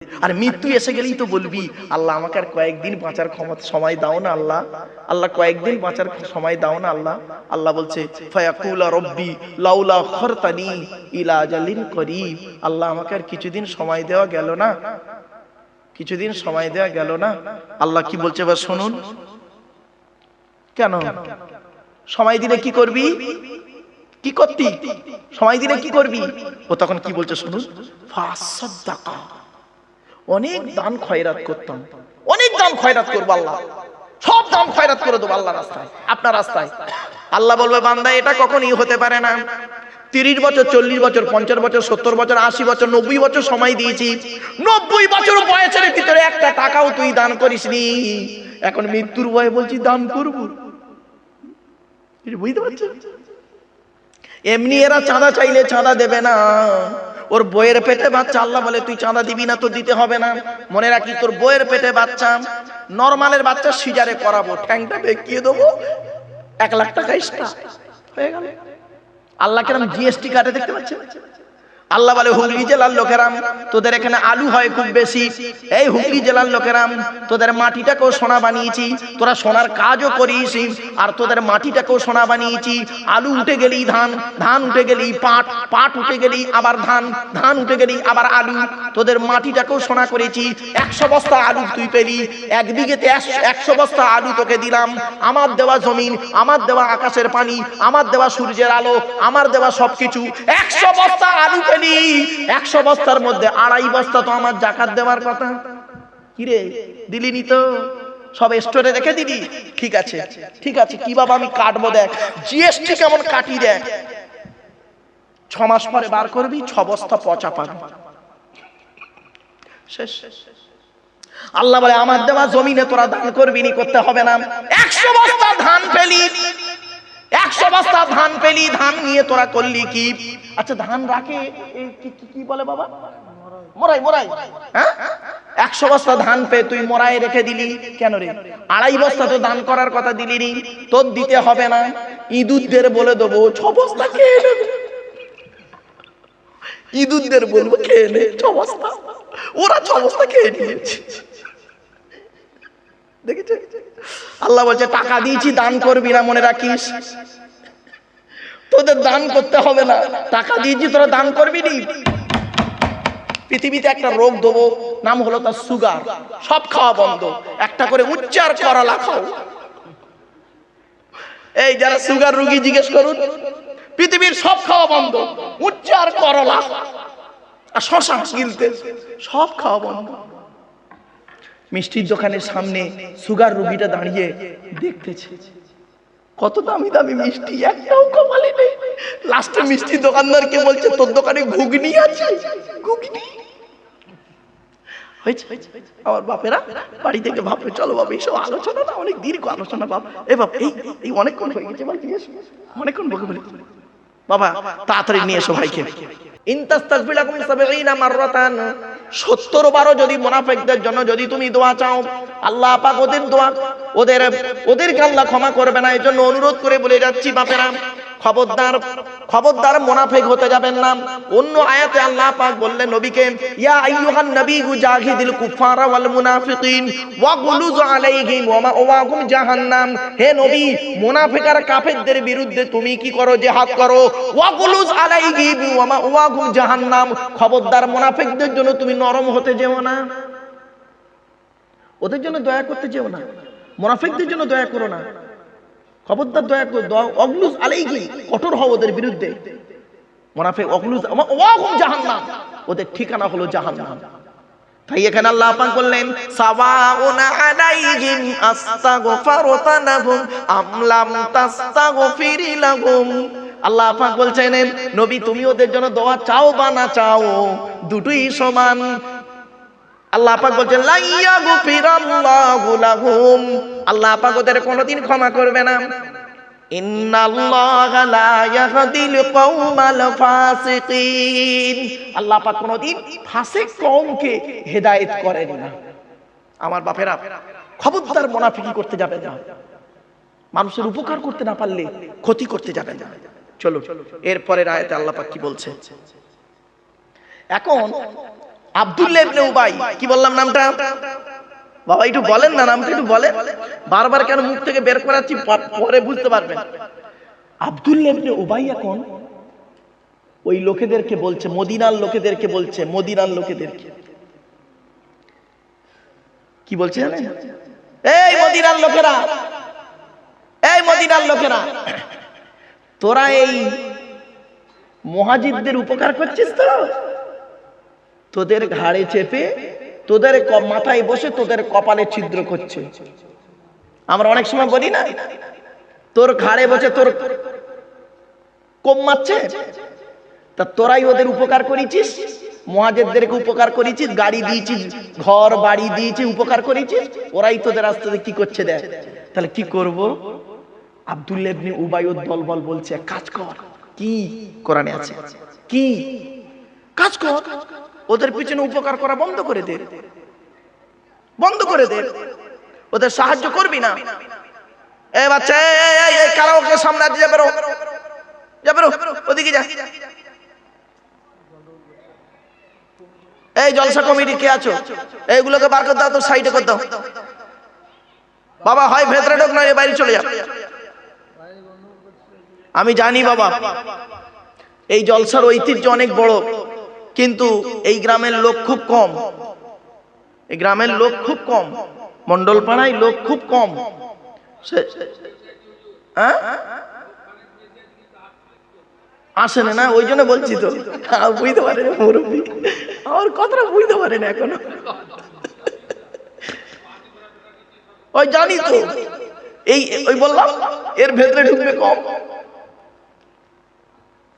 আর মৃত্যু এসে গেলেই তো বলবি আল্লাহ আমাকে আর কয়েকদিন বাঁচার ক্ষমতা সময় দাও না আল্লাহ, আল্লাহ কয়েকদিন বাঁচার সময় দাও না আল্লাহ। আল্লাহ বলছে ফায়াকুলা রব্বি লাউলা আখরতানি ইলা আজালিন করিব, আল্লাহ আমাকে আর কিছুদিন সময় দেওয়া গেল না, কিছুদিন সময় দেওয়া গেল না। আল্লাহ কি বলছে এবার শুনুন, কেন সময় দিলে কি করবি, কি করতি সময় দিলে কি করবি? ও তখন কি বলছে শুনুন, ফাসাদাকা, অনেক দান খয়রাত করতাম, অনেক দান খয়রাত করবো আল্লাহ, সব দান খয়রাত করে দেবো আল্লাহ রাস্তায়, আপনার রাস্তায়। আল্লাহ বলবে বান্দা এটা কখনই হতে পারে না, 30 বছর 40 বছর 50 বছর 70 বছর 80 বছর 90 বছর সময় দিয়েছি, 90 বছর বয়সের ভিতরে একটা টাকাও তুই দান করিসনি, এখন মৃত্যুর ভয়ে বলছি দান করবো। বুঝতে পারছেন? এমনি এরা চাঁদা চাইলে চাঁদা দেবে না, ওর বইয়ের পেটে বাচ্চা, আল্লাহ বলে তুই চাঁদা দিবি না তো দিতে হবে না, মনে রাখি তোর বইয়ের পেটে বাচ্চা, নরমালের বাচ্চা সিজারে করাবো, ঠ্যাংটা বেঁকিয়ে দেবো, 1 লাখ টাকা এক্সট্রা হয়ে গেল। আল্লাহ কেরাম জিএসটি কাটে, দেখতে পাচ্ছেন? আল্লাহ বলে হুগলি জেলার লোকেরাম তোদের এখানে আলু হয় খুব বেশি, এই হুগলি জেলার লোকেরাম তোদের মাটিটাকেও সোনা বানিয়েছি, তোরা সোনার কাজও করিস, আর তোদের মাটিটাকেও সোনা বানিয়েছি। আলু উঠে গেলি ধান, ধান উঠে গেলি পাট, পাট উঠে গেলি আবার ধান, ধান উঠে গেলি আবার আলু, তোদের মাটিটাকেও সোনা করেছি। 100 বস্তা আলু তুই পেলি, 1 বিঘেতে 100 বস্তা আলু তোকে দিলাম, আমার দেওয়া জমিন, আমার দেওয়া আকাশের পানি, আমার দেওয়া সূর্যের আলো, আমার দেওয়া সবকিছু, 100 বস্তা আলু 100 বস্তার মধ্যে 2.5 বস্তা তো আমার যাকাত দেওয়ার কথা, কিরে দিলিনি তো, সব স্টোরে রেখে দিবি। ঠিক আছে ঠিক আছে, কি বাবা আমি কাটবো, দেখ জিএসটি কেমন কাটি, দেখ 6 মাস পরে বার করবি, 6 বস্তা পচা পাবি, শেষ। আল্লাহ বলে আমার দেওয়া জমিনে তোরা দান করবি নি, করতে হবে না। 100 বস্তা ধান পেলি, 100 বস্তা ধান পেলি, ধান নিয়ে তোরা করলি কি? আচ্ছা ধান রাখে কি বলে বাবা, মরাই, মরাই, হ্যাঁ 100 বস্তা ধান পে তুই মরাই রেখে দিলি কেন রে? 2.5 বস্তা তো দান করার কথা দিলি নি, তোর দিতে হবে না, ইঁদুরদের বলে দেবো 6 বস্তা খেয়ে নেবে, ইঁদুরদের বলবো খেয়ে নে 6 বস্তা, ওরা 6 বস্তা খেয়ে নিয়েছে। দেখেছে? আল্লাহ বলছে টাকা দিয়েছি দান করবি না, মনে রাখিস তোদের দান করতে হবে না, টাকা দিয়েছি তোরা দান করবি নি। পৃথিবীতে একটা রোগ দেবো, নাম হলো তার সুগার, সব খাওয়া বন্ধ, একটা করে উচ্চার করলা খাও। এই যারা সুগার রোগী জিজ্ঞেস করুন, পৃথিবীর সব খাওয়া বন্ধ, উচ্চার করলা আর শশা গিলতে, সব খাওয়া বন্ধ। মিষ্টির দোকানের সামনে সুগার রোগীটা দাঁড়িয়ে দেখতেছে, কত দামি দামি মিষ্টি, একটাও কপালে নেই। লাস্টে মিষ্টি দোকানদারকে বলছে তোর দোকানে ঘুগনি আছে, ঘুগনি হয়েছে। আমার বাপেরা বাড়ি থেকে ভাববে চলো বাবা এইসব আলোচনা না, অনেক দীর্ঘ আলোচনা বাপ, এ বাপ এই অনেকক্ষণ হয়ে গেছে, অনেকক্ষণ বকে বলি বাবা তাড়াতাড়ি নিয়ে এসো ভাইকে। ইনতাস্তাগফিরলাকুম 70 মাররাতান, 70 বারও যদি মুনাফিকদের জন্য যদি তুমি দোয়া চাও, আল্লাহ পাক ওদের দোয়া ওদেরকে আল্লাহ ক্ষমা করবে না। এজন্য অনুরোধ করে বলে যাচ্ছি বাপেরা, খবরদার খবরদার মুনাফিক হতে যাবেন না। অন্য আয়াতে আল্লাহ পাক বললেন নবীকে, ইয়া আইয়ুহান নবিয়্যু জাহিদিল কুফারা ওয়াল মুনাফিকিন ওয়াগলুজ আলাইহিম ওয়া মাওয়াহুম জাহান্নাম। হে নবী, মুনাফিক আর কাফেরদের বিরুদ্ধে তুমি কি করো? জিহাদ করো। ওয়াগলুজ আলাইহিম ওয়া মাওয়াহুম জাহান্নাম। খবরদার মুনাফিকদের জন্য তুমি নরম হতে যেও না, ওদের জন্য দয়া করতে যেও না, মুনাফিকদের জন্য দয়া করো না, খবরদার দয়া করো। অগলুজ আলাইহি, কঠোর হও ওদের বিরুদ্ধে। মুনাফিক অগলুজ ওয়াহুম জাহান্নাম, ওদের ঠিকানা হলো জাহান্নাম। তাই এখানে আল্লাহ পাক বললেন সাওয়াউন আলাইহিম আস্তাগফারতা লাহুম আম লাম তাস্তাগফির লাহুম। আল্লাহ পাক বলছেন নবী তুমি ওদের জন্য দোয়া চাও বা না চাও, দুটোই সমান। আল্লাহ পাক বলছেন লা ইয়াগফিরাল্লাহু লাহুম, আল্লাহ পাক ওদের কোনোদিন ক্ষমা করবে না। ইন্নাল্লাহা লা ইয়াহদিল কওমাল ফাসিকিন, আল্লাহ পাক কোনোদিন ফাসিক কওমকে হেদায়েত করেন না। আমার বাপেরা খবরদার মুনাফিকি করতে যাবেন না, মানুষের উপকার করতে না পারলে ক্ষতি করতে যাবেন না। চলো এরপরের আয়াতে আল্লাহ পাক কি বলছে। এখন আব্দুল্লাহ ইবনে উবাই, কি বললাম নামটা? বাবা একটু বলেন না, নামটা একটু বলেন। বারবার কেন মুখ থেকে বের করাচ্ছি, পরে বুঝতে পারবেন। আব্দুল্লাহ ইবনে উবাই এখন ওই লোকেদেরকে বলছে, মদিনার লোকেদেরকে বলছে, মদিনার লোকেদেরকে কি বলছে জানেন? এই মদিনার লোকেরা, এই মদিনার লোকেরা, তোরা এই মুহাজিরদের উপকার করছিস তো, তোদের ঘাড়ে চেপে, তোদের মাথায় বসে তোদের কপালে ছিদ্র করছে। আমরা অনেক সময় বলি না, তোর ঘাড়ে বসে তোর কম মারছে, তা তোরাই ওদের উপকার করেছিস, মুহাজিরদেরকে উপকার করেছিস, গাড়ি দিয়েছিস, ঘর বাড়ি দিয়েছিস, উপকার করেছিস, ওরাই তোদের রাস্তাতে কি করছে দেখ। তাহলে কি করব? আব্দুল্লাহ ইবনে উবাই দলবল বলছে, কাজ কর। কি কোরআনে আছে? কি কাজ কর? ওদের পিছনে উপকার করা বন্ধ করে দে, বন্ধ করে দে, ওদের সাহায্য করবি না। এ বাচ্চা, এই কারাওকে সামনে দিয়ে বেরো, যা বেরো, ওদিকে যা। এই জলসা কমিটি কে আছো, এইগুলোকে বার করে দাও, তো সাইডে করে দাও। বাবা হয় ভেতরে ঢোক, নয় বাইরে চলে যা। আমি জানি বাবা, এই জলসার ঐতিহ্য অনেক বড়, কিন্তু এই গ্রামের লোক খুব কম, এই গ্রামের লোক খুব কম, মন্ডল পাড়ায় লোক খুব কম। আসে না, ওই জন্য বলছি তো, বুঝতে পারে না মুরব্বী, আমার কথাটা বুঝতে পারে না এখনো। ওই জানি তো, এই ওই বললাম এর ভেতরে ঢুকবে কম।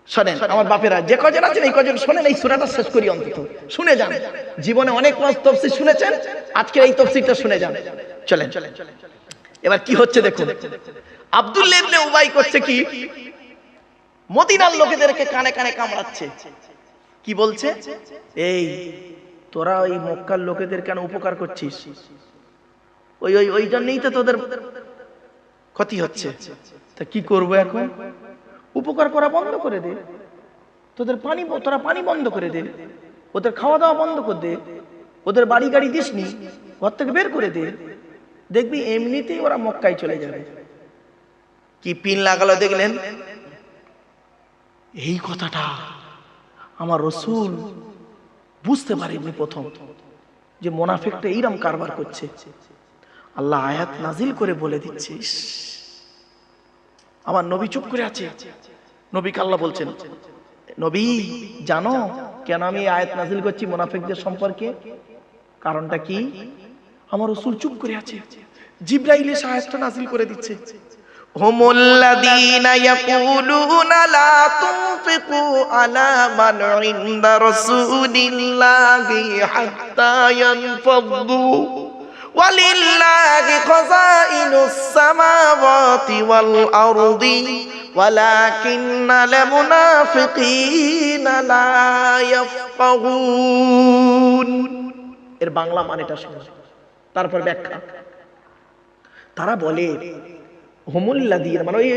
শোনেন আমার বাপেরা, যে কজন আছেন এই কজন শোনেন, এই সূরাটা শেষ করি অন্তত, শুনে যান। জীবনে অনেক মাস তাফসীর শুনেছেন, আজকে এই তাফসীরটা শুনে যান। চলেন, এবার কি হচ্ছে দেখুন। আব্দুল্লাহ ইবনে উবাই করছে কি, মদিনার লোকেদেরকে কানে কানে কামড়াচ্ছে। কি বলছে? এই তোরা ওই মক্কার লোকেদের কেন উপকার করছিস? ওই ওই ওই জন্যই তো তোদের ক্ষতি হচ্ছে। তা কি করবো এখন? উপকার করা বন্ধ করে দে, তোদের পানি, তোরা পানি বন্ধ করে দে, ওদের খাওয়া দাওয়া বন্ধ করে দে, ওদের বাড়ি গাড়ি দিসনি, ঘর থেকে বের করে দে, দেখবি এমনিতেই ওরা মক্কায় চলে যাবে। কি পিন লাগালো দেখলেন? এই কথাটা আমার রাসূল বুঝতে পারেননি প্রথম, যে মুনাফিকটা এইরকম কারবার করছে। আল্লাহ আয়াত নাজিল করে বলে দিচ্ছে, আমার নবী চুপ করে আছে। নবীকে আল্লাহ বলছেন, নবী জানো কেন আমি আয়াত নাজিল করছি মুনাফিকদের সম্পর্কে? কারণটা কি? আমার রাসূল চুপ করে আছে, জিবরাইল এসে আয়াতটা নাজিল করে দিচ্ছে। হুমুল্লাযীনা ইয়াকুলুনা লা তুনফিকু আলা মান ইনদা রাসূলিল্লাহি হাত্তা ইয়ানফাদু ওয়ালিল্লাহি খাযাইনুস সামাওয়াতি ওয়াল আরদি ওয়ালাকিন্নাল মুনাফিকিনা লা ইয়াফকাহুন। এর বাংলা মানেটা শুনুন, তারপর ব্যাখ্যা। তারা বলে হুমুল্লাযীনা, মানে ওই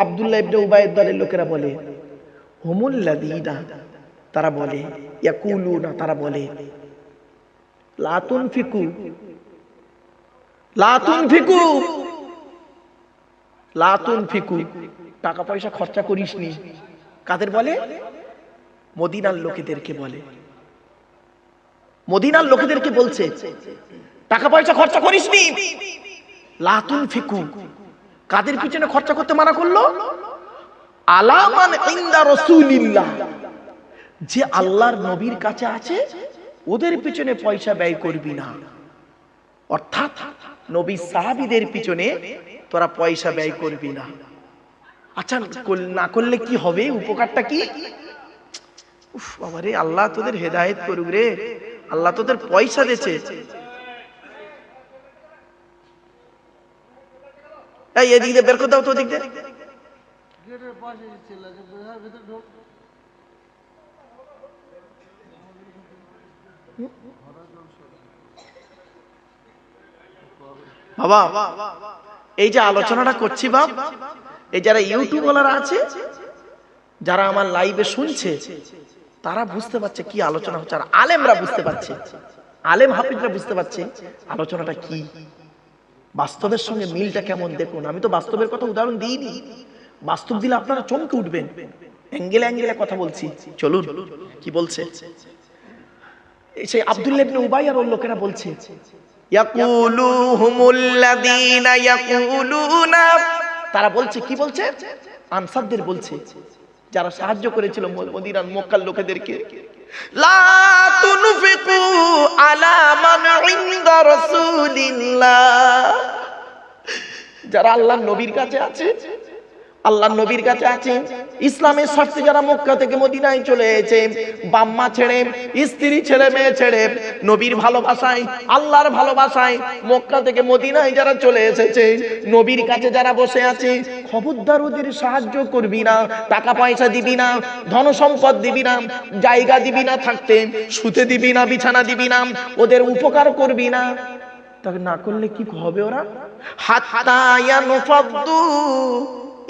আব্দুল্লাহ ইবনে উবাইয়ের দলের লোকেরা বলে হুমুল্লাযীনা, তারা বলে ইয়াকুলুনা, তারা বলে লা তুনফিকু, লা তুনফিকু, লা তুনফিকু, টাকা পয়সা খরচা করিসনি। কাদের বলে? মদিনার লোকেদেরকে বলে। মদিনার লোকেদেরকে বলছে টাকা পয়সা খরচা করিসনি। লা তুনফিকু, কাদের পিছনে খরচা করতে মানা করলো? আলা মান ইনদা রাসূলিল্লাহ, যে আল্লাহর নবীর কাছে আছে ওদের পিছনে পয়সা ব্যয় করবি না। অর্থাৎ নবী সাহাবীদের পিছনে তোরা পয়সা ব্যয় করবি না। আচ্ছা না করলে কি হবে? উপকারটা কি? উফ বাবা রে, আল্লাহ তোদের হেদায়েত করুক রে, আল্লাহ তোদের পয়সা দিয়েছে। এই এদিক দিয়ে বের করে দাও তো, ওদিক দিয়ে। বাবা এই যে আলোচনাটা করছি বাপ, এই যারা ইউটিউব ওয়ালারা আছে, যারা আমার লাইভে শুনছে, তারা বুঝতে পারছে কি আলোচনা হচ্ছে, আর আলেমরা বুঝতে পারছে, আলেম হাফিজরা বুঝতে পারছে আলোচনাটা কি, বাস্তবের সঙ্গে মিলটা কেমন। দেখুন আমি তো বাস্তবের কথা উদাহরণ দিইনি, বাস্তব দিলে আপনারা চমকে উঠবেন, অ্যাঙ্গেলে অ্যাঙ্গেলে কথা বলছি। চলুন কি বলছে সেই আব্দুল্লাহ ইবনে উবাই আর ওর লোকেরা বলছে, ইয়াকুলুহুমুল্লাযীনা ইয়াকুলুনা, তারা বলছে কি বলছে, আনসারদের বলছে যারা সাহায্য করেছিল মদিনার মক্কার লোকেদেরকে, লা তুনফিকু আলা মান ইনদা রাসূলিল্লাহ, যারা আল্লাহর নবীর কাছে আছে, আল্লাহর নবীর কাছে আছে, ইসলামের স্বার্থে যারা মক্কা থেকে মদিনায় চলে এসেছে, বাম্মা ছেড়ে, স্ত্রী ছেড়ে, মেয়ে ছেড়ে, নবীর ভালোবাসায়, আল্লাহর ভালোবাসায় মক্কা থেকে মদিনায় যারা চলে এসেছে, নবীর কাছে যারা বসে আছে, খবরদার ওদের সাহায্য করবি না, টাকা পয়সা দিবি না, ধন সম্পদ দিবি না, জায়গা দিবি না থাকতে, শুতে দিবি না, বিছানা দিবি না, ওদের উপকার করবি না। তবে না করলে কি হবে ওরা, হাত্তা ইয়ানফাদ্দু,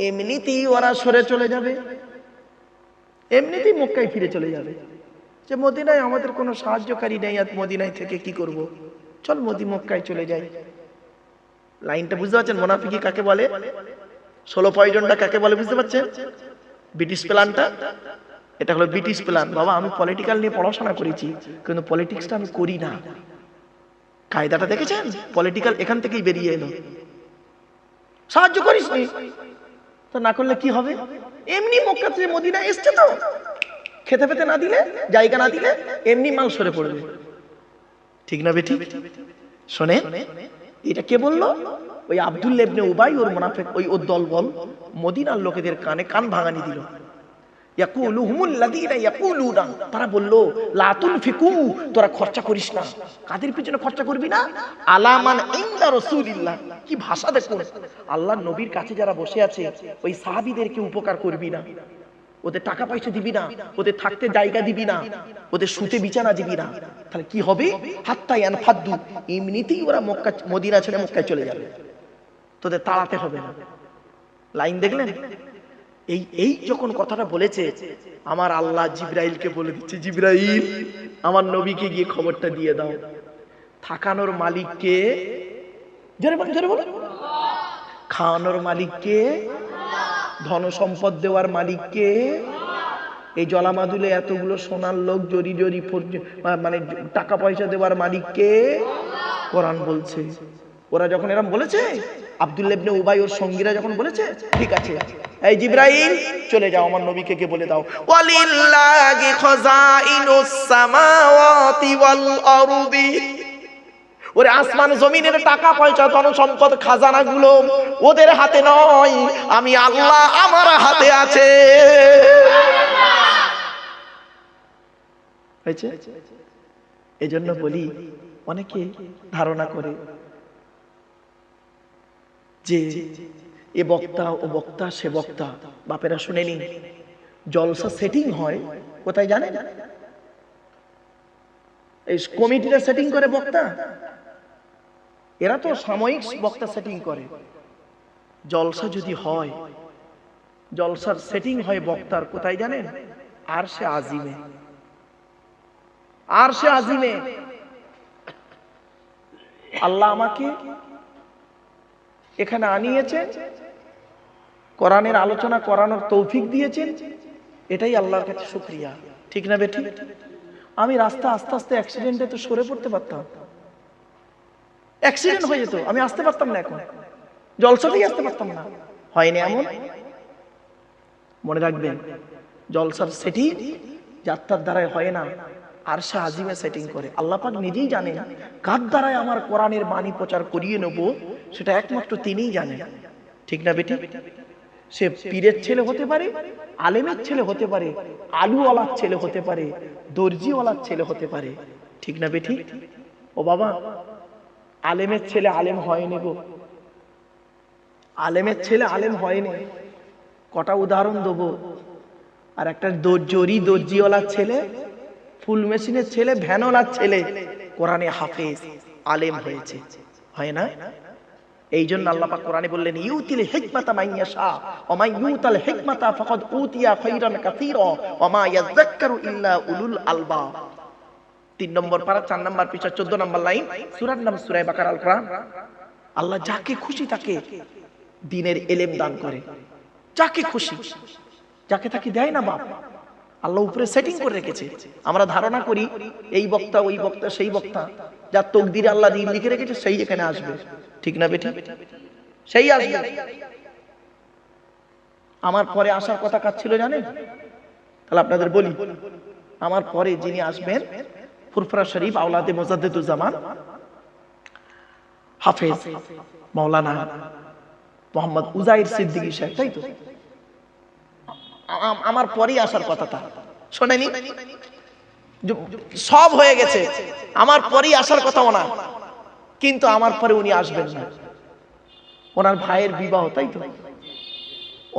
এমনিতেই ওরা সরে চলে যাবে, এমনিতেই মক্কায় ফিরে চলে যাবে, যে মদিনায় আমাদের কোনো সাহায্যকারী নেই, আর মদিনায় থেকে কি করব, চল মক্কায় চলে যাই। লাইনটা বুঝতে পারছেন, মুনাফিকি কাকে বলে, 16 পয়জনটা কাকে বলে বুঝতে পারছেন, ব্রিটিশ প্ল্যানটা, এটা হলো ব্রিটিশ প্ল্যান। বাবা আমি পলিটিক্যাল নিয়ে পড়াশোনা করেছি, কিন্তু পলিটিক্সটা আমি করি না, কায়দাটা দেখেছেন, পলিটিক্যাল এখান থেকেই বেরিয়ে এলো। সাহায্য করিস নি তো না করলে কি হবে, এমনি মক্কা থেকে মদিনা এসছে তো, খেতে পেতে না দিলে, জায়গা না দিলে এমনি মাল সরে পড়বে, ঠিক না বেঠিক? শোনে এটা কে বললো, ওই আব্দুল্লাহ ইবনে উবাই ওর মুনাফিক, ওর দলবল মদিনার লোকেদের কানে কান ভাঙানি দিল। ইয়াকুলুহুমুল্লাযীনা ইয়াকুলুনা, তারা বলল লা তুনফিকু, তোরা খরচা করিস না, কাদের পিছনে খরচা করবি না, আলা মান ইনদা রাসূলিল্লাহ, কি ভাষা দেখুন, আল্লাহর নবীর কাছে যারা বসে আছে ওই সাহাবীদেরকে উপকার করবি না, ওদের টাকা পয়সা দিবি না, ওদের থাকতে জায়গা দিবি না, ওদের শুতে বিছানা দিবি না, তাহলে কি হবে, হাত্তা ইয়ানফাদ্দু, এমনিতেই ওরা মক্কা মদিনা ছেড়ে মক্কায় চলে যাবে, তোদের তাড়াতে হবে না। লাইন দেখলেন, এই যখন কথাটা বলেছে, আমার আল্লাহ জিবরাইলকে বলে দিচ্ছে, জিবরাইল আমার নবীকে গিয়ে খবরটা দিয়ে দাও, থাকানোর মালিককে, জোরে বল জোরে বল, খাওয়ানোর মালিককে, ধন সম্পদ দেওয়ার মালিককে, এই জলামাদুলে এতগুলো সোনার লোক জরি জরি মানে টাকা পয়সা দেওয়ার মালিককে, কোরআন বলছে। ওরা যখন এরকম বলেছে, আব্দুল্লাহ ইবনে উবাই ওর সঙ্গীরা যখন বলেছে, ঠিক আছে এই জিবরাইল চলে যাও, আমার নবীকে গিয়ে বলে দাও, ওয়ালিল্লাহি খাযাইনুস সামাওয়াতি ওয়াল আরদি, ওরে আসমান জমিনের টাকা পয়সা ধন সম্পদ খাজানা গুলো ওদের হাতে নয়, আমি আল্লাহ আমার হাতে আছে। হয়েছে, এজন্য বলি অনেকে ধারণা করে যে এ বক্তা ও বক্তা সে বক্তা। বাপেরা শুনে নিন, জলসা সেটিং হয় কোথায় জানেন, এই কমিটিরা সেটিং করে বক্তা, এরা তো সাময়িক বক্তা সেটিং করে। জলসা যদি হয়, জলসার সেটিং হয় বক্তার কোথায় জানেন, আরশে আজিমে, আরশে আজিমে। আল্লাহ আমাকে এখানে আনিয়েছে, কোরআনের আলোচনা করানোর তৌফিক দিয়েছেন, এটাই আল্লাহর কাছে শুকরিয়া, ঠিক না বেটি? আমি রাস্তা আস্তে আস্তে অ্যাক্সিডেন্টে তো সরে পড়তে পারতাম, অ্যাক্সিডেন্ট হয়ে যেত, আমি আসতে পারতাম না, এখন জলসাতেই আসতে পারতাম না, হয়নি এমন। মনে রাখবেন, জলসার সেটিং যাত্রার দ্বারাই হয় না, আরশে আজিমে সেটিং করে। আল্লাহ পাক নিজেই জানেন কার দ্বারায় আমার কোরআনের বাণী প্রচার করিয়ে নেব, সেটা একমাত্র তিনিই জানেন, ঠিক না বেটি? সে পীরের ছেলে হতে পারে, আলেমের ছেলে হতে পারে, আলুওয়ালার ছেলে হতে পারে, দর্জিওয়ালার ছেলে হতে পারে, ঠিক না বেটি? ও বাবা, আলেমের ছেলে আলেম হয়নি গো, আলেমের ছেলে আলেম হয়নি। কটা উদাহরণ দেবো। আর একটা দর্জিওয়ালার ছেলে, ফুল মেশিনের ছেলে, ভ্যানওয়ালার ছেলে কোরআনে হাফেজ আলেম হয়েছে, হয় না? এই জন্য আল্লাহ পাক কোরআনে বললেন ইউতিল হিকমাতা মান ইয়াশা ওয়া মান ইউতাল হিকমাতা ফাকাদ উতিয়া খায়রান কাসীরা ওয়া মা ইয়াযাক্কারু ইল্লা উলুল আলবাব। 3 নম্বর পারা 4 নম্বর পৃষ্ঠা 14 নম্বর লাইন, সূরার নাম সূরা বাকারা আল কোরআন। আল্লাহ যাকে খুশি তাকে দ্বীনের ইলম দান করে, যাকে খুশি, যাকে তাকে দেয় না বাপ। আল্লাহ উপরে সেটিং করে রেখেছে। আমরা ধারণা করি এই বক্তা ওই বক্তা সেই বক্তা, যার তকদিরে আল্লাহ দিন লিখে রেখেছে সেই এখানে আসবে, ঠিক না বেটি? সেই আসবে। আমার পরে আসার কথা কাজ ছিল জানেন? তাহলে আপনাদের বলি, আমার পরে যিনি আসবেন ফুরফুরা শরীফ আওলাদে মুজাদ্দিদুজ্জামান হাফেজ মাওলানা মোহাম্মদ উজাইর সিদ্দিকী সাহেব, তাই তো? আমার পরেই আসার কথা, তা শোনেনি? সব হয়ে গেছে, আমার পরেই আসার কথা ওনার, কিন্তু আমার পরে উনি আসবেন না। ওনার ভাইয়ের বিবাহ, তাই তো?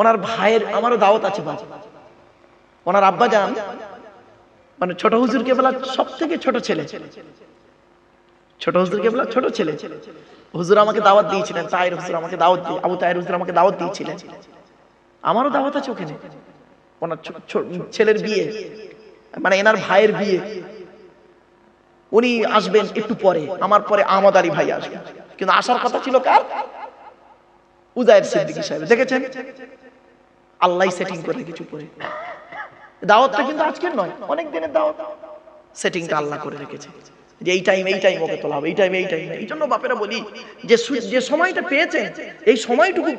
ওনার ভাইয়ের আমারও দাওয়াত আছে বাবা। ওনার আব্বা জান মানে ছোট হুজুর কেবলা সব থেকে ছোট ছেলে, ছোট হুজুর কেবলা ছোট ছেলে। হুজুর আমাকে দাওয়াত দিয়েছিলেন, তাহের হুজুর আমাকে দাওয়াত দিয়ে, আবু তাহের হুজুর আমাকে দাওয়াত দিয়েছিলেন। আমারও দাওয়াত আছে ওখানে। ওনার ছেলের বিয়ে, মানে এনার ভাইয়ের বিয়ে, উনি আসবেন একটু পরে, আমার পরে আহমদ আলী ভাই আসবেন। কিন্তু আসার কথা ছিল কার? উজাইর সিদ্দিকী সাহেব। দেখেছেন আল্লাহ সেটিং করে কিছু করে। দাওয়াতটা কিন্তু আজকের নয়, অনেক দিনের দাওয়াত। সেটিংটা আল্লাহ করে রেখেছে যে এই টাইম ওকে তোলা হবে, এই টাইম। এই জন্য বাপেরা বলি যে সময়টা পেয়েছেন এই সময়টুকু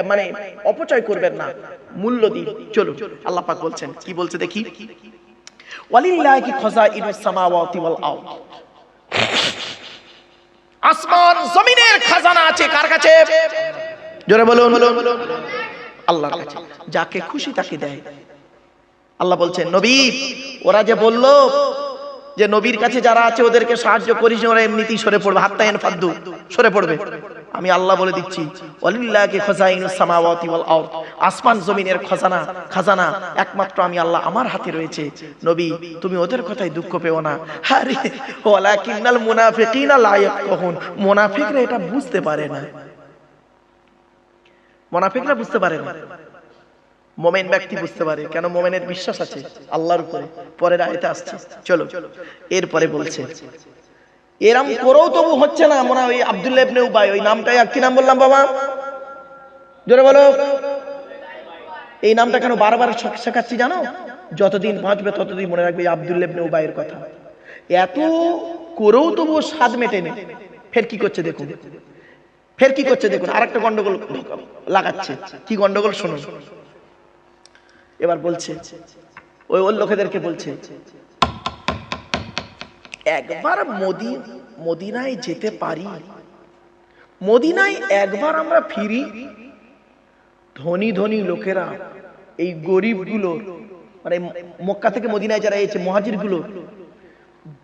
মানে অপচয় করবেন না, মূল্য দিন। চলো আল্লাহ পাক বলছেন, কি বলছে দেখি, ওয়ালিল্লাহি খাযাইনুস সামাওয়াতি ওয়াল আরদ। আসমান জমিনের খাজানা আছে কার কাছে? জোরে বলুন। আল্লাহর কাছে। যাকে খুশি তাকে দেয়। আল্লাহ বলছেন নবী, ওরা যে বলল যে নবীর কাছে যারা আছে ওদেরকে সাহায্য করিস, ওরা এমনিতেই সরে পড়বে, হাত্তায়ন ফাদ্দু, সরে পড়বে। আমি আল্লাহ বলে দিচ্ছি ওয়ালিল্লাহি খাযাইনুস সামাওয়াতি ওয়াল আরদ। আসমান জমিনের খাজানা একমাত্র আমি আল্লাহ, আমার হাতে রয়েছে। নবী তুমি ওদের কথায় দুঃখ পেও না। আরে ওয়ালাকিন্নাল মুনাফিকিনা লা ইয়াফকাহুন। মুনাফিকরা এটা বুঝতে পারে না। মুনাফিকরা বুঝতে পারে না, মুমিন ব্যক্তি বুঝতে পারে। কেন? মুমিনের বিশ্বাস আছে আল্লাহর উপরে। পরের আয়াতে আসছে, চলো এরপরে বলছে এরম করেও তবু হচ্ছে না। মনে হয় ওই আব্দুল্লাহ ইবনে উবাই, ওই নামটাই, কি নাম বললাম বাবা? জোরে বলো। এই নামটা কেন বারবার শেখাচ্ছি জানো? যতদিন বাঁচবে ততদিন মনে রাখবে আব্দুল্লাহ ইবনে উবাইয়ের কথা। এত করেও তবু স্বাদ মেটেনি। ফের কি করছে দেখুন, আরেকটা গন্ডগোল লাগাচ্ছে। কি গন্ডগোল শুনুন। এবার বলছে ওই লোকেদেরকে বলছে, একবার মদিনায় যেতে পারি, মদিনায় একবার আমরা ফিরি, ধনী ধনী লোকেরা এই গরিবগুলো, মানে মক্কা থেকে মদিনায় যারা এসেছে মুহাজির গুলো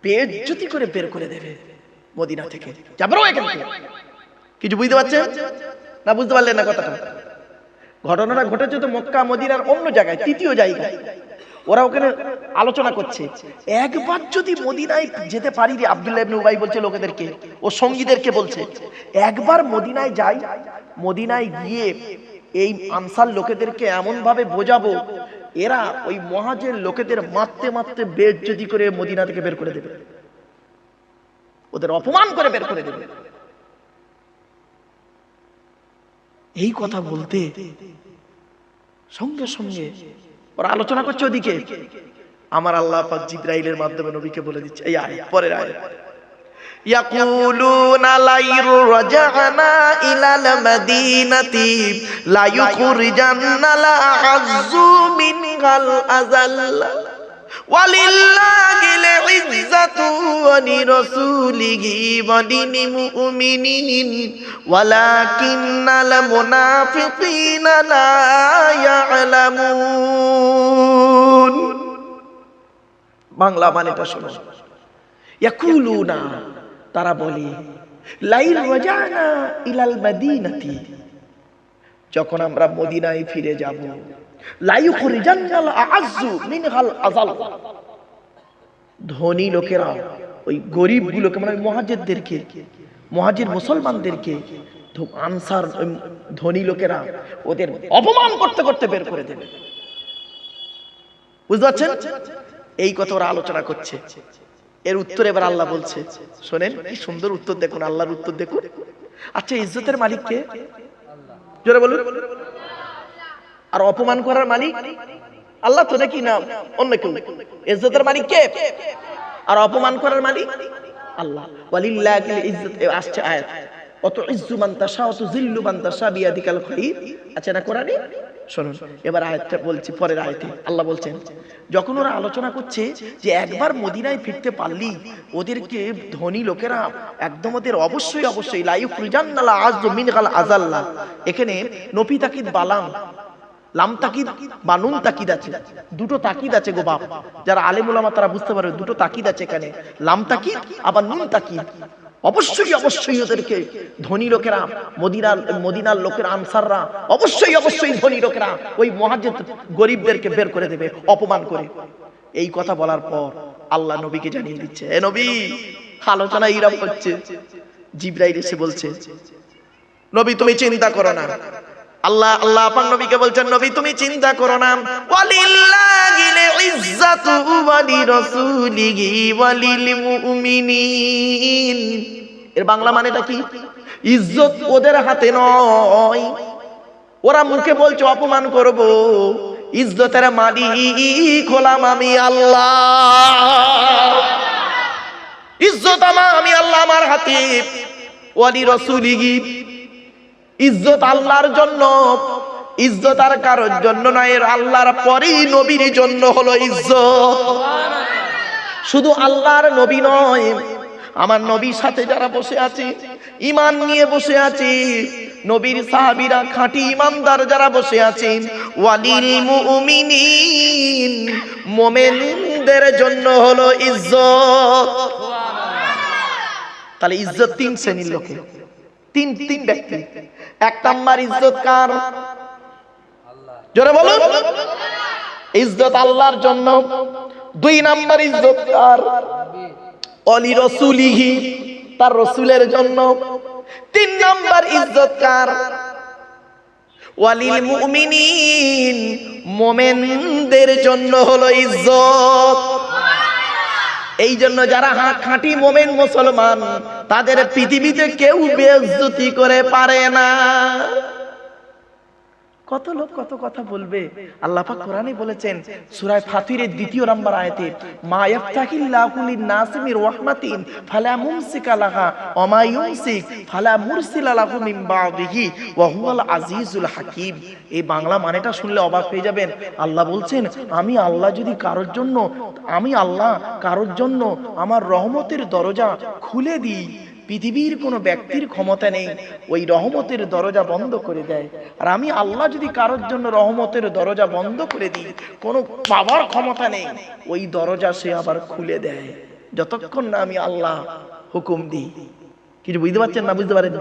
বেইজ্জতি করে বের করে দেবে মদিনা থেকে। যাবো এখান থেকে। কিছু বুঝতে পারছেন না? বুঝতে পারলেন না কথাটা? ঘটনাটা ঘটেছে তো মক্কা মদিনার অন্য জায়গায়, তৃতীয় জায়গায়। ওরা ওখানে আলোচনা করছে, একবার যদি মদিনায় যেতে পারি রে। আব্দুল্লাহ ইবনে উবাই বলছে লোকেদেরকে, ও সঙ্গীদেরকে বলছে, একবার মদিনায় যাই, মদিনায় গিয়ে এই আনসার লোকেদেরকে এমন ভাবে বোঝাবো, এরা ওই মুহাজির লোকেদের মারতে মারতে বেইজ্জতি করে মদিনা থেকে বের করে দেবে, ওদের অপমান করে বের করে দেবে। এই কথা বলতে সঙ্গে সঙ্গে ওরা আলোচনা করছে ওদিকে, আমার আল্লাহ পাক জিবরাইলের মাধ্যমে নবীকে বলে দিচ্ছে এই আয়াত, পরের আয়াত, ইয়াকুলুনা লাইর রাজানা ইলাল মাদিনাতি লা ইউখরিজান্না লা আযু মিনহাল আযাল্লা ওয়ালিল্লাহিল ইজ্জাতু ওয়া লিরাসূলিহি ওয়া লিল মুমিনিন ওয়ালাকিন্নাল মুনাফিকিনা লা ইয়ালামুন। বাংলা মানেটা শোনো। ইয়াকুলুনা, তারা বলে, লাইল রাজানা ইলাল মাদিনাতি, যখন আমরা মদিনায় ফিরে যাব, লা ইউখরিজান্নাল আযু মিনহাল আযাল, ধনী লোকেরা ওই গরিবগুলোকে, মানে মুহাজিরদেরকে, মুহাজির মুসলমানদেরকে আনসার ধনী লোকেরা ওদের অপমান করতে করতে বের করে দেবে। বুঝতে পারছেন? এই কথা ওরা আলোচনা করছে। এর উত্তর এবার আল্লাহ বলছে, শোনেন কি সুন্দর উত্তর, দেখুন আল্লাহর উত্তর দেখুন। আচ্ছা, ইজ্জতের মালিক কে? জোরে বলুন। আর অপমান করার মালিক আল্লাহ তো নাকি না অন্য কেউ? ইজ্জতের মালিক কে আর অপমান করার মালিক আল্লাহ। ওয়ালিল্লাহিল ইজ্জত আসছে আয়াত, অত ইজ্জু মান তাশা অত জিল্লু মান তাশা বিয়াদিকাল খায়র। আচ্ছা না কোরআনে? শুনুন এবার আয়াতটা বলছি, পরের আয়াতে আল্লাহ বলছেন, যখন ওরা আলোচনা করছে যে একবার মদিনায় ফিরতে পারলি ওদেরকে ধনী লোকেরা একদম ওদের অবশ্যই অবশ্যই লা ইউখরিজান্নাল আযু মিনহাল আযাল্লা। এখানে নফি তাকিদ বালাম লাম তাকিদ বা নুন তাকিদ আছে, দুটো তাকিদ আছে গো বাপ। যারা আলেম উলামা তারা বুঝতে পারবে, দুটো তাকিদ আছে এখানে, লাম তাকিদ আবার নুন তাকিদ। অবশ্যই অবশ্যই ওদেরকে ধনী লোকেরা, মদিনার লোকেরা, আনসাররা অবশ্যই অবশ্যই ধনী লোকেরা ওই মুহাজ্জির গরিবদেরকে বের করে দেবে অপমান করে। এই কথা বলার পর আল্লাহ নবীকে জানিয়ে দিচ্ছে, এ নবী, আলোচনা এইরকম হচ্ছে। জিবরাইল এসে বলছে, নবী তুমি চিন্তা করো না। আল্লাহ পাক নবীকে বলছেন, নবী তুমি চিন্তা করো না। ওয়ালিল্লাহিল ইজ্জাতু ওয়া লিরাসূলিহি ওয়া লিল মুমিনিন। এর বাংলা মানেটা কি? ইজ্জত ওদের হাতে নয়, ওরা মুখে বলছে অপমান করব, ইজ্জতের মালিক হলাম আমি আল্লাহ। ইজ্জত আমি আল্লাহ, আমার হাতে। ওয়া লিরাসূলিহি, ইজ্জত আল্লাহর জন্য, ইজ্জত আর কারোর জন্য নয়, আল্লাহর পরেই নবীর জন্য হলো ইজ্জত। শুধু আল্লাহর নবী নয়, আমার নবীর সাথে যারা বসে আছে, ঈমান নিয়ে বসে আছে, নবীর সাহাবীরা খাঁটি ঈমানদার যারা বসে আছেন, ওয়ালিল মুমিনিন, মুমিনদের জন্য হলো ইজ্জত। তাহলে ইজ্জত তিন শ্রেণীর লোকে, তিন ব্যক্তি। এক নাম্বার ইজ্জত কার? জোরে বলুন। ইজ্জত আল্লাহর জন্য। দুই নাম্বার ইজ্জত কার? অলি রাসূলিহি, তার রাসূলের জন্য। তিন নাম্বার ইজ্জত কার? ওয়ালিল মুমিনিন, মুমিনদের জন্য হলো ইজ্জত। এই জন্য যারা খাঁটি মুমিন মুসলমান, তাদের পৃথিবীতে কেউ বেইজ্জতি করে পারে না। কত লোক কত কথা বলবে। আল্লাহ পাক কোরআনে বলেছেন সূরা ফাতিরের 2 নম্বর আয়াতে, মা ইয়াফতাহিল্লাহু লিন-নাসি মির রাহমাতিন ফালা মুমসিকা লাহা ওয়া মা ইউমসিক ফালা মুরসিলা লাহু মিন বা'দিহি ওয়া হুয়াল আজিজুল হাকীম। এই বাংলা মানেটা শুনলে অবাক হয়ে যাবেন। আল্লাহ বলছেন, আমি আল্লাহ যদি কারোর জন্য আমার রহমতের দরজা খুলে দিই, পৃথিবীর কোনো ব্যক্তির ক্ষমতা নেই ওই রহমতের দরজা বন্ধ করে দেয়। আর আমি আল্লাহ যদি কারোর জন্য রহমতের দরজা বন্ধ করে দিই, কোনো পাওয়ার ক্ষমতা নেই, ওই দরজা সে আবার খুলে দেয়, যতক্ষণ না আমি আল্লাহ হুকুম দিই। কিছু বুঝতে পারছেন না? বুঝতে পারেন?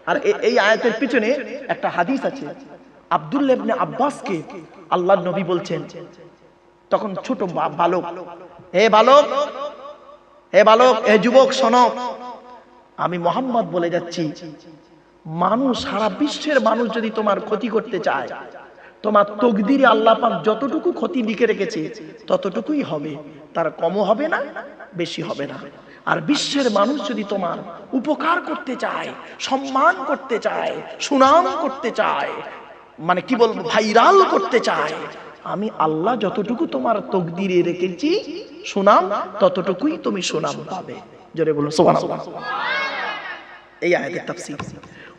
আর এই আয়াতের পিছনে একটা হাদিস আছে। আব্দুল্লাহ ইবনে আব্বাসকে আল্লাহর নবী বলছেন, তখন ছোট বালক, হে বালক, হে যুবক, শোনো, আমি মোহাম্মদ বলে যাচ্ছি, মানুষ, সারা বিশ্বের মানুষ যদি তোমার ক্ষতি করতে চায়, তোমার তকদিরে আল্লাহ পাক যতটুকু ক্ষতি লিখে রেখেছে ততটুকুই হবে, তার কমও হবে না, বেশি হবে না। আর বিশ্বের মানুষ যদি তোমার উপকার করতে চায়, সম্মান করতে চায়, সুনাম করতে চায়, মানে কি বলবো, ভাইরাল করতে চায়, আমি আল্লাহ যতটুকু তোমার তকদিরে রেখেছি সুনাম, ততটুকুই তুমি সুনাম পাবে। জোরে বলুন সুবহানাল্লাহ। এই আয়াতের তাফসীর,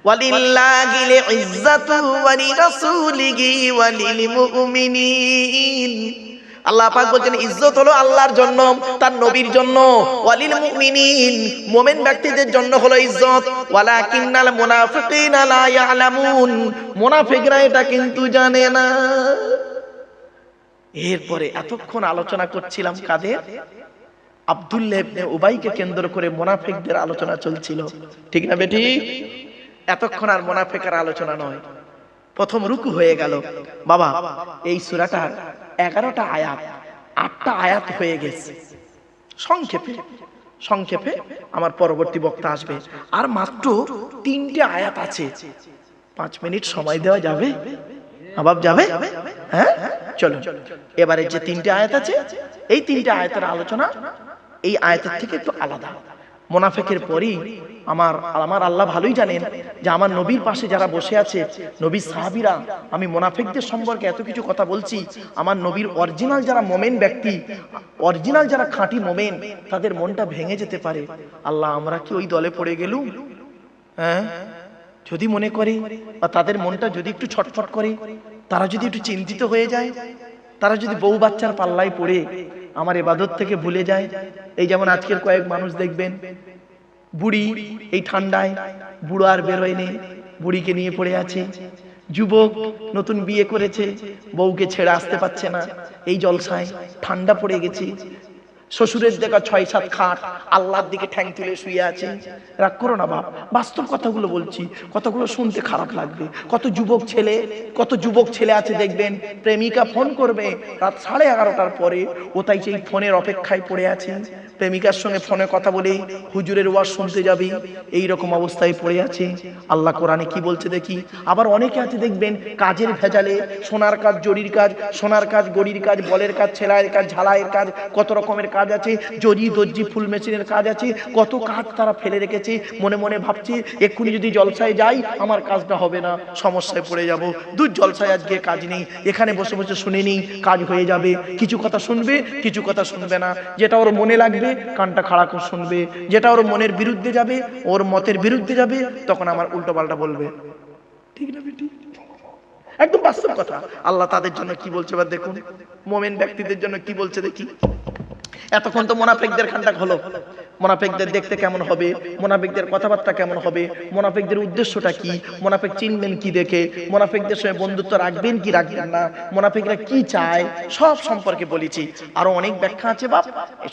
ওয়ালিল্লাহিল ইজ্জাতু ওয়া লিরাসূলিহি ওয়া লিল মুমিনিন। আল্লাহ পাক বলেন ইজ্জত হলো আল্লাহর জন্য, তার নবীর জন্য। ওয়ালিল মুমিনিন, মুমিন ব্যক্তিদের জন্য হলো ইজ্জত। ওয়ালাকিন্নাল মুনাফিকিনা লা ইয়ালামুন, মুনাফিকরা এটা কিন্তু জানে না। এরপরে এতক্ষণ আলোচনা করছিলাম কাদের? আব্দুল্লাহ ইবনে উবাইকে কেন্দ্র করে মুনাফিকদের আলোচনা চলছিল, ঠিক না বেটি? এতক্ষণ আর মুনাফিকের আলোচনা নয়। প্রথম রুকু হয়ে গেল। বাবা, এই সূরাটার 11টা আয়াত, 8টা আয়াত হয়ে গেছে। সংক্ষেপে আমার পরবর্তী বক্তা আসবে, আর মাত্র তিনটে আয়াত আছে, 5 মিনিট সময় দেওয়া যাবে? আবাব যাবে? হ্যাঁ, চলো। এবারে যে তিনটে আয়াত আছে, এই তিনটে আয়াতের আলোচনা এই আয়াতের থেকে একটু আলাদা। মুনাফিকের পরই আমার আল্লাহ ভালোই জানেন যে আমার নবীর পাশে যারা বসে আছে, নবীর সাহাবীরা, আমি মুনাফিকদের সম্পর্কে এত কিছু কথা বলছি। আমার নবীর অরিজিনাল যারা মোমেন ব্যক্তি, অরিজিনাল যারা খাঁটি মোমেন, তাদের মনটা ভেঙে যেতে পারে। আল্লাহ, আমরা কি ওই দলে পড়ে গেলুম? হ্যাঁ, যদি মনে করে, বা তাদের মনটা যদি একটু ছটফট করে, তারা যদি একটু চিন্তিত হয়ে যায়, তারা যদি বউ বাচ্চার পাল্লায় পড়ে আমার ইবাদত থেকে ভুলে যায়। এই যেমন আজকের কয়েক মানুষ দেখবেন, বুড়ি এই ঠান্ডায়, বুড়ো আর বেরোয় নেই, বুড়িকে নিয়ে পড়ে আছে। যুবক নতুন বিয়ে করেছে, বউকে ছেড়ে আসতে পারছে না, এই জলসায় ঠান্ডা পড়ে গেছে। শ্বশুরের দেখা 6-7 খাট, আল্লাহর দিকে ঠ্যাং তুলে শুয়ে আছে। রাগ করো না বাপ, বাস্তব কথাগুলো বলছি, কথাগুলো শুনতে খারাপ লাগবে। কত যুবক ছেলে আছে দেখবেন, প্রেমিকা ফোন করবে রাত 11:30টার পরে, ও তাই সেই ফোনের অপেক্ষায় পড়ে আছে। প্রেমিকার সঙ্গে ফোনে কথা বলে হুজুরের ওয়াজ শুনতে যাবে, এই রকম অবস্থায় পড়ে আছে। আল্লাহ কোরআনে কি বলছে দেখি। আবার অনেকে আছে দেখবেন, কাজের ভেজালে, সোনার কাজ, জরির কাজ, সোনার কাজ, গড়ির কাজ, বলের কাজ, ছেলাইয়ের কাজ, ঝালাইয়ের কাজ, কত রকমের কাজ আছে, জরি দর্জি ফুল মেশিনের কাজ আছে, কত কাজ তারা ফেলে রেখেছে। মনে মনে ভাবছে, এক্ষুনি যদি জলসায় যাই আমার কাজটা হবে না, সমস্যায় পড়ে যাব। দূর, জলসায় আজকে কাজ নেই, এখানে বসে বসে শুনে নিই, কাজ হয়ে যাবে। কিছু কথা শুনবে, কিছু কথা শুনবে না। যেটা ওর মনে লাগবে কানটা খাড়া করে শুনবে, যেটা ওর মনের বিরুদ্ধে যাবে, ওর মতের বিরুদ্ধে যাবে, তখন আমার উল্টো পাল্টা বলবে। ঠিক না বেটি? একদম বাস্তব কথা। আল্লাহ তাদের জন্য কি বলছে এবার দেখুন, মোমেন ব্যক্তিদের জন্য কি বলছে দেখি। এতক্ষণ তো মুনাফিকদের খান্ডাক হলো, মুনাফিকদের দেখতে কেমন হবে, মুনাফিকদের কথাবার্তা কেমন হবে, মুনাফিকদের উদ্দেশ্যটা কি, মুনাফিক চিনবেন কি দেখে, মুনাফিকদের সঙ্গে বন্ধুত্ব রাখবেন কি রাখবেন না, মুনাফিকরা কি চায়, সব সম্পর্কে বলেছি। আরো অনেক ব্যাখ্যা আছে বাপ,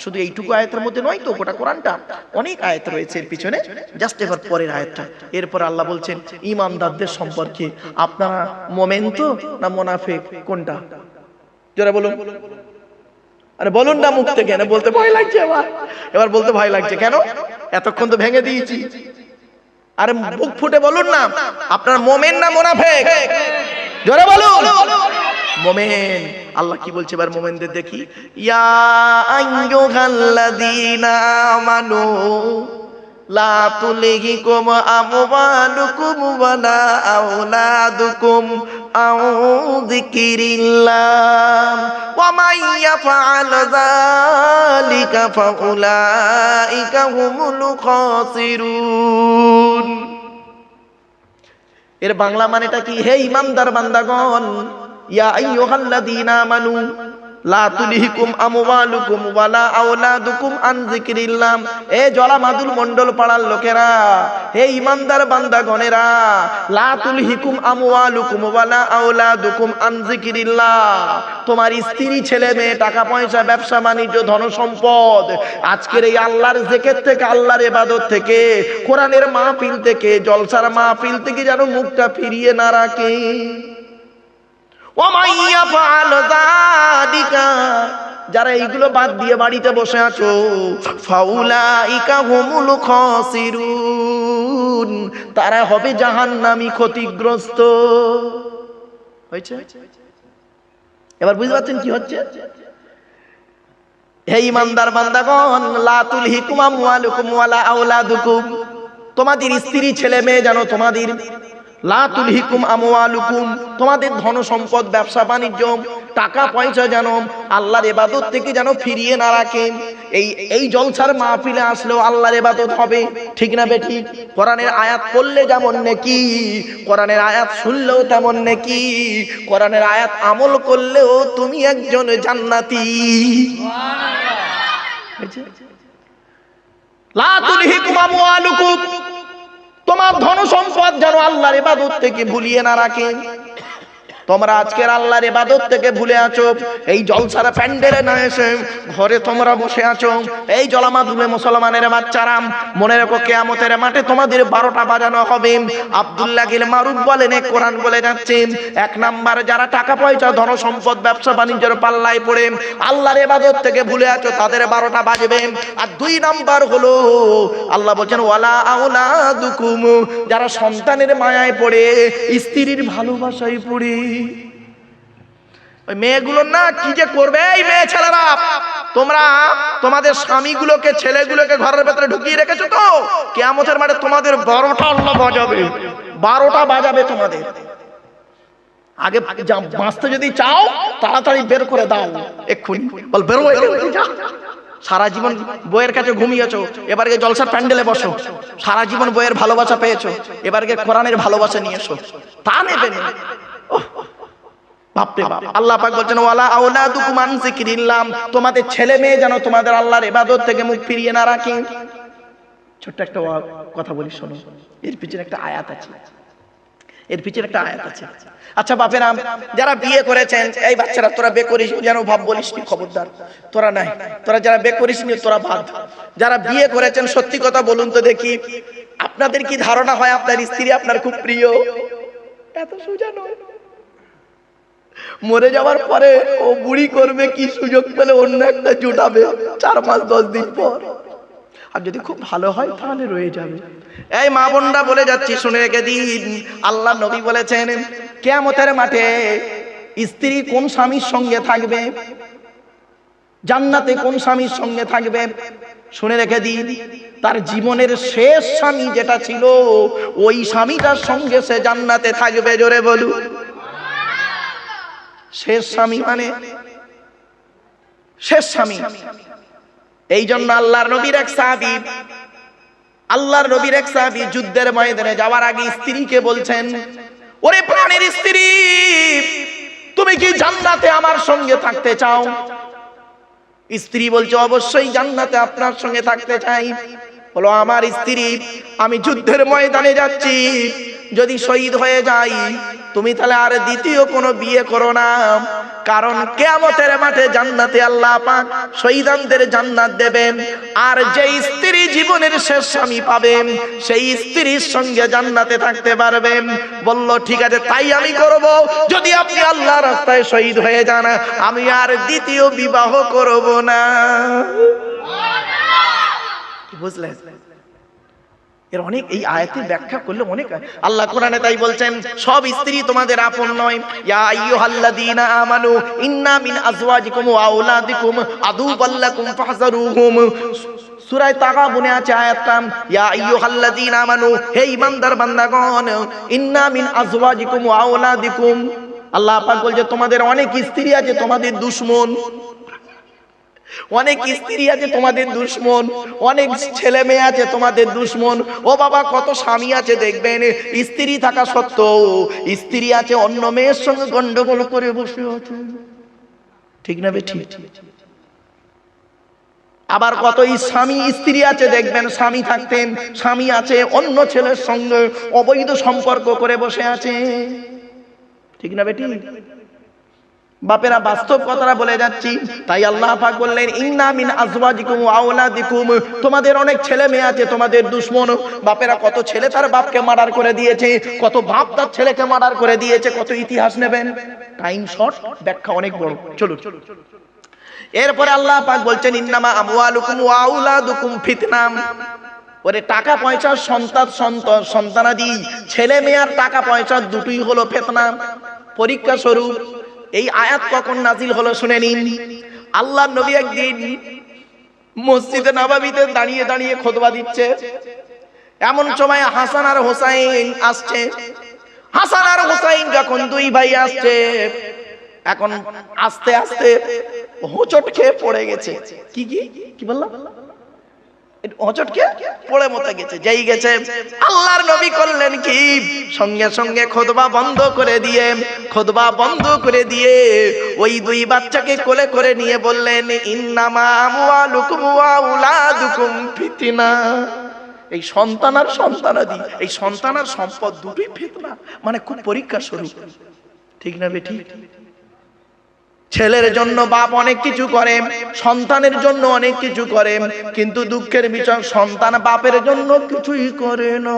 শুধু এইটুকু আয়াতের মধ্যে নয় তো, গোটা কোরআনটা অনেক আয়াত রয়েছে এর পিছনে। জাস্ট এবার পরের আয়াতটা, এরপর আল্লাহ বলছেন ঈমানদারদের সম্পর্কে, আপনারা মোমেন তো না মুনাফিক, কোনটা? জোরে বলুন, আরে বলুন না মুখ থেকে, বলতে ভয় লাগছে। এবার বলতে ভয় লাগছে কেন? এতক্ষণ তো ভেঙে দিয়েছি। আরে মুখ ফুটে বলুন না, আপনার মোমেন না মুনাফিক? জোরে বলুন। মোমেন। আল্লাহ কি বলছে এবার মোমেনদের দেখি। ইয়া আইয়ুহাল্লাযীনা আমানু লা তুলহিকুম আমওয়ালুকুম ওয়ালা আওলাদুকুম আন যিকিরিল্লাহ ওয়া মান ইয়াফআল যালিকা ফাউলাইকা হুমুল খাসিরুন। এর বাংলা মানেটা কি? হে ঈমানদার বান্দাগণ, ইয়া আইয়ুহাল্লাযীনা আমানু লা তুলহিকুম আমওয়ালুকুম ওয়ালা আওলাদুকুম আন যিকরিল্লাহ। এ জলামাদুল মণ্ডল পাড়ার লোকেরা, হে ঈমানদার বান্দাগণেরা, লা তুলহিকুম আমওয়ালুকুম ওয়ালা আওলাদুকুম আন যিকরিল্লাহ। তোমার স্ত্রী, ছেলে মেয়ে, টাকা পয়সা, ব্যবসা বাণিজ্য, ধন সম্পদ আজকের এই আল্লাহর জিকির থেকে, আল্লাহর ইবাদত থেকে, কোরআনের মাহফিল থেকে, জলসার মাহফিল থেকে যেন মুখটা ফিরিয়ে না রাখে। যারা এইগুলো বাদ দিয়ে বাড়িতে বসে আছো, ফাউলাইকা হুমুল খাসিরুন, তারা হবে জাহান্নামী, ক্ষতিগ্রস্ত। হয়েছে? এবার বুঝতে পারছেন কি হচ্ছে? হে ঈমানদার বান্দাগণ, লা তুলহিকুম আমওয়ালুকুম ওয়ালা আওলাদুকুম, তোমাদের স্ত্রী, ছেলে মেয়ে যেন তোমাদের, লা তুলহিকুম আমওয়ালুকুম, তোমাদের ধন সম্পদ, ব্যবসা বাণিজ্য, টাকা পয়সা যেন আল্লাহর ইবাদত থেকে যেন ফিরিয়ে না রাখে। এই জলসার মাহফিলে আসলেও আল্লাহর ইবাদত হবে, ঠিক না বেঠিক? কোরআনের আয়াত পড়লে যেমন নেকি, কোরআনের আয়াত শুনলেও তেমন নেকি, কোরআনের আয়াত আমল করলেও তুমি একজন জান্নাতি। লা তুলহিকুম আমওয়ালুকুম, তোমার ধন সম্পদ যেন আল্লাহর ইবাদত থেকে ভুলিয়ে না রাখে। তোমরা আজকের আল্লাহর ইবাদত থেকে ভুলে আছো, এই জলসার প্যান্ডেলে না এসে ঘরে তোমরা বসে আছো। এই জলামাধুমে মুসলমানের বাচ্চারা, মনে রেখো কিয়ামতের মাঠে তোমাদের 12টা বাজানো হবে। আব্দুল্লাহ গিল মারুফ বলেন, কোরআন বলে যাচ্ছে, এক নাম্বার যারা টাকা পয়সা ধন সম্পদ ব্যবসা বাণিজ্যের পাল্লায় পড়ে আল্লাহর ইবাদত থেকে ভুলে আছো, তাদের 12টা বাজবে। আর 2 নাম্বার হলো আল্লাহ বলছেন ওয়ালা আউলাদুকুম, যারা সন্তানের মায়ায় পড়ে স্ত্রীর ভালোবাসায় পড়ে। ওই মেয়েগুলো না কি যে করবে, এই মেয়ে ছেলেরা তোমরা তোমাদের স্বামীগুলোকে ছেলেগুলোকে ঘরের ভেতরে ঢুকিয়ে রেখেছো তো, কিয়ামতের মাঠে তোমাদের 12টা আল্লাহ বাজাবে, 12টা বাজাবে তোমাদের। আগে বাঁচতে যদি চাও তাড়াতাড়ি বের করে দাও, এক্ষুনি বল বেরো। সারা জীবন বইয়ের কাছে ঘুমিয়েছো, এবার গিয়ে জলসার প্যান্ডেলে বসো। সারা জীবন বইয়ের ভালোবাসা পেয়েছো, এবার গিয়ে কোরআনের ভালোবাসা নিয়ে এসো। তা নেবে না, বাপরে বাপ। আল্লাহ পাক বলছেন ওয়ালা আউলাদুকুম আন যিকরিল্লাহ, তোমাদের ছেলে মেয়ে যেন তোমাদের আল্লাহর ইবাদত থেকে মুখ ফিরিয়ে না রাখে। ছোট্ট একটা কথা বলি শোনো, এর পিছনে একটা আয়াত আছে, এর পিছনে একটা আয়াত আছে। আচ্ছা বাপেরা যারা বিয়ে করেছেন, এই বাচ্চারা তোরা বে করিস যেন ভাব বলিস নি, খবরদার তোরা নাই, তোরা যারা বে করিস নি তোরা ভাব। যারা বিয়ে করেছেন সত্যি কথা বলুন তো দেখি, আপনাদের কি ধারণা হয় আপনার স্ত্রী আপনার খুব প্রিয়? এত সোজা নয়। মরে যাওয়ার পরে ও বুড়ি করবে কি, সুযোগ পেলে অন্য একটা জুটাবে 4 মাস 10 দিন পর। আর যদি খুব ভালো হয় তাহলে রয়ে যাবে। এই মা বোনরা বলে যাচ্ছি, শুনে রেখে দিন, আল্লাহ নবী বলেছেন কিয়ামতের মাঠে স্ত্রী কোন স্বামীর সঙ্গে থাকবে, জান্নাতে কোন স্বামীর সঙ্গে থাকবে, শুনে রেখে দিন, তার জীবনের শেষ স্বামী যেটা ছিল ওই স্বামীটার সঙ্গে সে জান্নাতে থাকবে। জোরে বলু শেষ স্বামী মানে শেষ স্বামী। এই জন্য আল্লাহর নবীর এক সাহাবী যুদ্ধের ময়দানে যাওয়ার আগে স্ত্রীকে বলছেন, ওরে প্রাণের স্ত্রী, তুমি কি জান্নাতে আমার সঙ্গে থাকতে চাও? স্ত্রী বলছে অবশ্যই জান্নাতে আপনার সঙ্গে থাকতে চাই। বলো আমার স্ত্রী, আমি যুদ্ধের ময়দানে যাচ্ছি, যদি শহীদ হয়ে যাই তুমি তাহলে আর দ্বিতীয় কোনো বিয়ে করো না, কারণ কিয়ামতের মাঠে জান্নাতে আল্লাহ পাক শহীদানদের জান্নাত দেবেন। আর যে স্ত্রী জীবনের শেষ স্বামী পাবেন সেই স্ত্রীর সঙ্গে জান্নাতে থাকতে পারবেন। বলল ঠিক আছে তাই আমি করব, যদি আপনি আল্লাহর রাস্তায় শহীদ হয়ে যান আমি আর দ্বিতীয় বিবাহ করব না। বুঝলেন? এর অনেক এই আয়াতের ব্যাখ্যা করলে অনেক। আল্লাহ কোরআনে তাই বলছেন সব স্ত্রী তোমাদের আপন নয়। ইয়া আইয়ুহাল্লাযীনা আমানু ইন্না মিন আজওয়াজিকুম ওয়া আওলাদিকুম আদুওয়াল লাকুম ফাহযারুহুম। সূরা তাগাবুনে আছে আয়াতটা, ইয়া আইয়ুহাল্লাযীনা আমানু, হে ঈমানদার বান্দাগণ, ইন্না মিন আজওয়াজিকুম ওয়া আওলাদিকুম। আল্লাহ পাক বলছে তোমাদের অনেক স্ত্রী আছে তোমাদের দুশমন, অনেক স্ত্রী আছে তোমাদের দুশমন, অনেক ছেলে মেয়ে আছে তোমাদের দুশমন। ও বাবা কত স্বামী আছে দেখবেন স্ত্রী থাকা সত্ত্বেও স্ত্রী আছে অন্য মেয়ের সঙ্গে গন্ডগোল করে বসে আছে, ঠিক না বেঠিক? আবার কত স্বামী স্ত্রী আছে দেখবেন স্বামী থাকতেন স্বামী আছে অন্য ছেলের সঙ্গে অবৈধ সম্পর্ক করে বসে আছে, ঠিক না বেঠিক? বাপেরা বাস্তব কথাটা বলে যাচ্ছি। তাই আল্লাহ পাক বললেন ইন্না মিন আজওয়াজিকুম ওয়া আওলাদিকুম, তোমাদের অনেক ছেলে মেয়ে আছে তোমাদের দুশমন। বাপেরা কত ছেলে তার বাপকে মার্ডার করে দিয়েছে, কত বাপ তার ছেলেকে মার্ডার করে দিয়েছে, কত ইতিহাস নেবেন, টাইম শর্ট, ব্যাখ্যা অনেক বড়। চলুন এরপরে আল্লাহ পাক বলছেন ইন্নামা আমওয়ালুকুম ওয়া আওলাদুকুম ফিতনা। ওরে টাকা পয়সা সন্তানাদি ছেলে মেয়ের টাকা পয়সা দুটোই হলো ফিতনা, পরীক্ষা স্বরূপ। এই আয়াত কখন নাজিল হলো শুনে নিন। আল্লাহর নবী একদিন মসজিদে নববীতে দাঁড়িয়ে দাঁড়িয়ে খুতবা দিচ্ছে, এমন সময় হাসান আর হোসাইন আসছে। হাসান আর হোসাইন যখন দুই ভাই আসছে, এখন আস্তে আস্তে হোঁচট খেয়ে পড়ে গেছে। কি কি কি বললাম? হোঁচট খেয়ে পড়ে মতে গেছে। যেই গেছে আল্লাহর নবী করলেন কি, সঙ্গে সঙ্গে খুতবা বন্ধ করে দিয়ে ওই দুই বাচ্চাকে কোলে করে নিয়ে বললেন ইন্নামা আমওয়ালুকুম ওয়া আওলাদুকুম ফিতনা। এই সন্তান আর সন্তানাদি, এই সন্তান আর সম্পদ দুটোই ফিতনা, মানে খুব পরীক্ষা স্বরূপ। ঠিক না বেঠিক? ছেলের জন্য বাপ অনেক কিছু করে, সন্তানের জন্য অনেক কিছু করে, কিন্তু দুঃখের বিষয় সন্তান বাপের জন্য কিছুই করে না,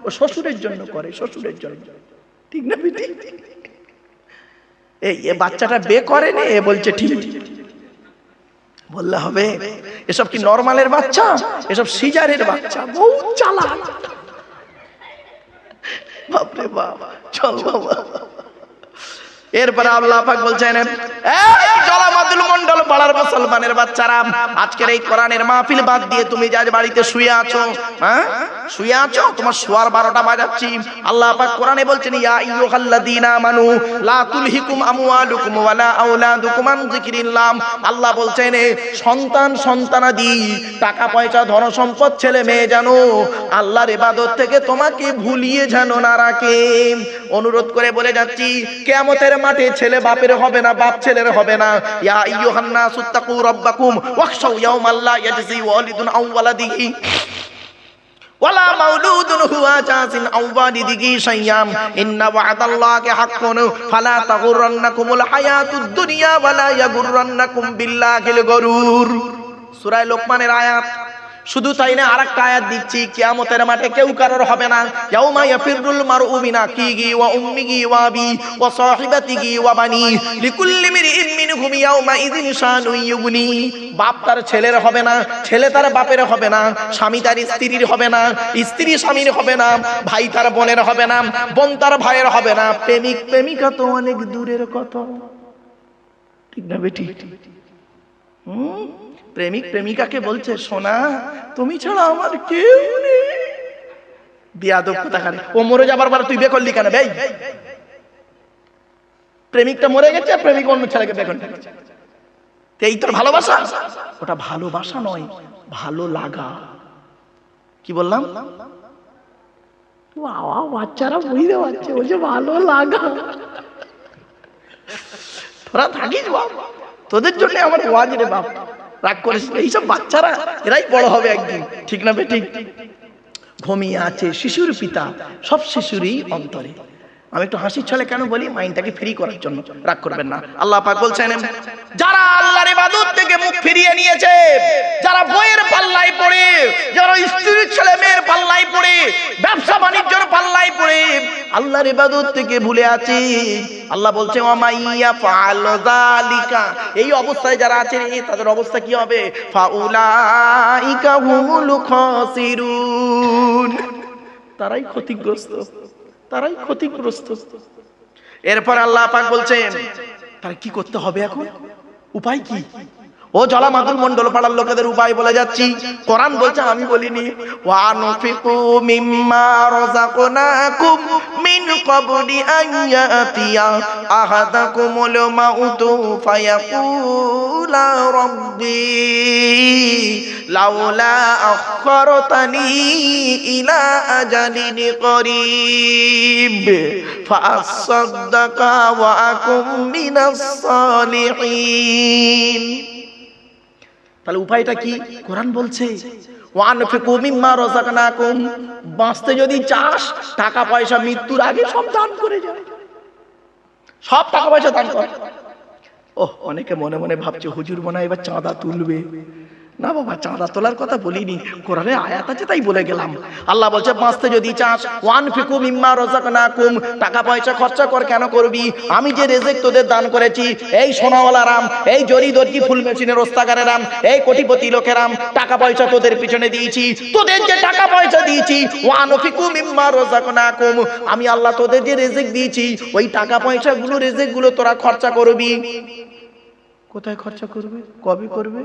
ও শ্বশুরের জন্য করে, শ্বশুরের জন্য। ঠিক না বেঠিক? এই বাচ্চাটা বে করে না, এ বলছে ঠিক। বললে হবে এসব কি নরমালের বাচ্চা? এসব সিজারের বাচ্চা, বহুত চালাক। বাপরে বাপ, চল বাবা। এরপরে আল্লাহ পাক বলছেন, এই জলামাদুল মন্ডল পাড়ার মুসলমানের বাচ্চারা, আজকের এই কোরআনের মাহফিল বাদ দিয়ে তুমি যার বাড়িতে শুয়ে আছো, হ্যাঁ শুয়ে আছো, তোমার শোয়ার 12টা বাজাচ্ছি। আল্লাহ পাক কোরআনে বলছেন, ইয়া আইয়ুহাল্লাযীনা আমানু লা তুলহিকুম আমওয়ালুকুম ওয়ালা আওলাদুকুম আন যিকরিল্লাহ। আল্লাহ বলছেন, সন্তান সন্তানাদি, টাকা পয়সা ধন সম্পদ ছেলে মেয়ে যেন আল্লাহর ইবাদত থেকে তোমাকে ভুলিয়ে যেন না রাখে। অনুরোধ করে বলে যাচ্ছি, কিয়ামতের মাঠে ছেলে বাপের হবে না, বাপ ছেলের হবে না। ইয়া আইয়ুহান নাসু তাকু রাব্বাকুম ওয়াখশাউ ইয়াওমান লা ইয়াজজি ওয়ালিদুন আন ওয়ালাদিহি ওয়ালা মাউলুদুন হুয়া জাযিন আন ওয়ালিদিহি শাইয়াম ইন্না ওয়া'দাল্লাহি হাক্কুন ফালা তাগুররান্নাকুমুল হায়াতুদ দুনিয়া ওয়ালা ইয়াগুররান্নাকুম বিল্লাহিল গরুর। সূরা লোকমানের আয়াত। শুধু তাই না, আরেকটা আয়াত দিচ্ছি, কিয়ামতের মাঠে কেউ কারোর হবে না। ইয়াউমা ইয়াফিরুল মারউ মিন আখিহি ওয়া উম্মিহি ওয়া আবি ওয়া সাহিবাতিহি ওয়া বানি লিকুল্লি মিরইন মিনহুম ইয়াউমা ইযিন শানুন ইউগনি। বাপ তার ছেলের হবে না, ছেলে তার বাপের হবে না, স্বামী তার স্ত্রীর হবে না, স্ত্রী স্বামীর হবে না, ভাই তার বোনের হবে না, বোন তার ভাইয়ের হবে না, প্রেমিক প্রেমিকা তো অনেক দূরের কথা। ঠিক না বেটি? প্রেমিক প্রেমিকাকে বলছে, সোনা তুমি ছাড়া আমার কেউ নেই। বিয়াদব কোথাকারে, ও মরে যাবার পর তুই বিয়ে করলি কেন ভাই? প্রেমিকটা মরে গেছে, প্রেমিক অন্য ছেলেকে বিয়ে করতে গেছে, এই তোর ভালোবাসা? ওটা ভালোবাসা নয়, ভালো লাগা। কি বললাম? বাবা, বাচ্চারা বুঝতে পারছে, বলছে ভালো লাগা। তোরা থাকিস বাবা, তোদের জন্য আমার ওয়াজ রে বাপ। রাগ করিস, এইসব বাচ্চারা এরাই বড় হবে একদিন। ঠিক না বেঠিক? ঘুমিয়ে আছে শিশুর পিতা, সব শিশুরই অন্তরে। আমি একটু হাসির ছলে কেন বলি, মাইন্ডটাকে ফ্রি করার জন্য, রাগ করবেন না। আল্লাহ পাক বলছেন, যারা আল্লাহর ইবাদত থেকে মুখ ফিরিয়ে নিয়েছে, যারা বইয়ের পাল্লায় পড়ে, যারা স্ত্রীর ছেলে মেয়ের পাল্লায় পড়ে, ব্যবসা বাণিজ্যের পাল্লায় পড়ে আল্লাহর ইবাদত থেকে ভুলে আছে, আল্লাহ বলছে ওয়ামাইয়া ফাআল যালিকা, এই অবস্থায় যারা আছে তাদের অবস্থা কি হবে? ফাউলাইকা হুমুল খাসিরুন, তারাই ক্ষতিগ্রস্ত, তারাই ক্ষতিগ্রস্ত। এরপর আল্লাহ পাক বলছেন, তার কি করতে হবে এখন? উপায় কি? ও জলামাদুল মন্ডল পাড়ার লোকেদের উপায় বলে যাচ্ছি। কোরআন বলছে, আমি বলিনি, ওয়ানফিকু মিম্মা রাযাকনাকুম মিন ক্বাবলি আন ইয়াতিয়া আহাদাকুমুল মাউতু ফায়াকুলা রাব্বি লাউলা আখখারতানি ইলা আজালিন করিব ফাআসাদদাকা ওয়া আকুম মিনাস সালিহিন। তাহলে উপায়টা কি? কোরআন বলছে, ওয়ানফিকু মিম্মা রাযাকনাকুম, বাঁচতে যদি চাস, টাকা পয়সা মৃত্যুর আগে সব দান করে যায়, সব টাকা পয়সা দান কর। ওহ, অনেকে মনে মনে ভাবছে, হুজুর মনে হয় এবার চাঁদা তুলবে। না বাবা, চাঁদা তোলার কথা বলিনি, কোরআনে আয়াত আছে তাই বলে গেলাম। আল্লাহ বলছে, বাঁচতে যদি চাস, ওয়ানফিকু মিম্মা রাযাকনাকুম, টাকা পয়সা খরচা কর। কেন করবি? আমি যে রিজিক তোদের দান করেছি, এই সোনাওয়ালা রাম, এই জরি দর্জি ফুল মেশিনের ওস্তাগারের রাম, এই কোটিপতি লোকেরাম, টাকা পয়সা তোদের পিছনে দিয়েছি, তোদের যে টাকা পয়সা দিয়েছি, ওয়ানফিকু মিম্মা রাযাকনাকুম, আমি আল্লাহ তোদের যে রিজিক দিয়েছি, ওই টাকা পয়সা গুলো, রিজিক গুলো তোরা খরচা করবি। কোথায় খরচা করবে? কবে করবে?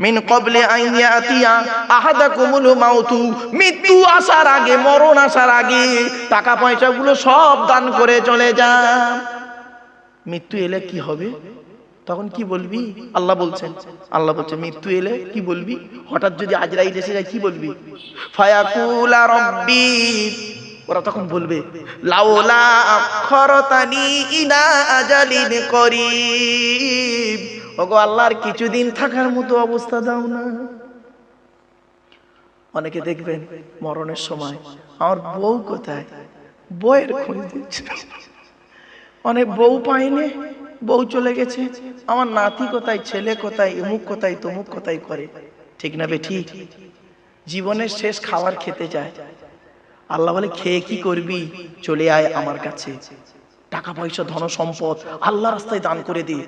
মিন ক্বাবলি আন ইয়াতিয়া আহাদাকুমুল মাউতু, মৃত্যু আসার আগে, মরণ আসার আগে টাকা পয়সাগুলো সব দান করে চলে যা। মৃত্যু এলে কি হবে? তখন কি বলবি? আল্লাহ বলছেন, আল্লাহ বলছে মৃত্যু এলে কি বলবি? হঠাৎ যদি আজরাইল এসে যায় কি বলবি? ফায়াকুলা রাব্বি, ওরা তখন বলবে লাউলা আখখারতানি ইলা আজালিন করিব, ওগো আল্লাহর কিছুদিন থাকার মতো অবস্থা দাও না। অনেকে দেখবেন মরণের সময়, আমার বউ কোথায়, বউয়ের খোঁজ দিচ্ছে, অনেক বউ পাইনি, বউ চলে গেছে, আমার নাতি কোথায়, ছেলে কোথায়, অমুক কোথায়, তমুক কোথায় করে। ঠিক না বে ঠিক? জীবনের শেষ খাবার খেতে যায়, আল্লাহ বলে খেয়ে কি করবি, চলে আয় আমার কাছে, টাকা পয়সা ধন সম্পদ আল্লাহ রাস্তায় দান করে দি।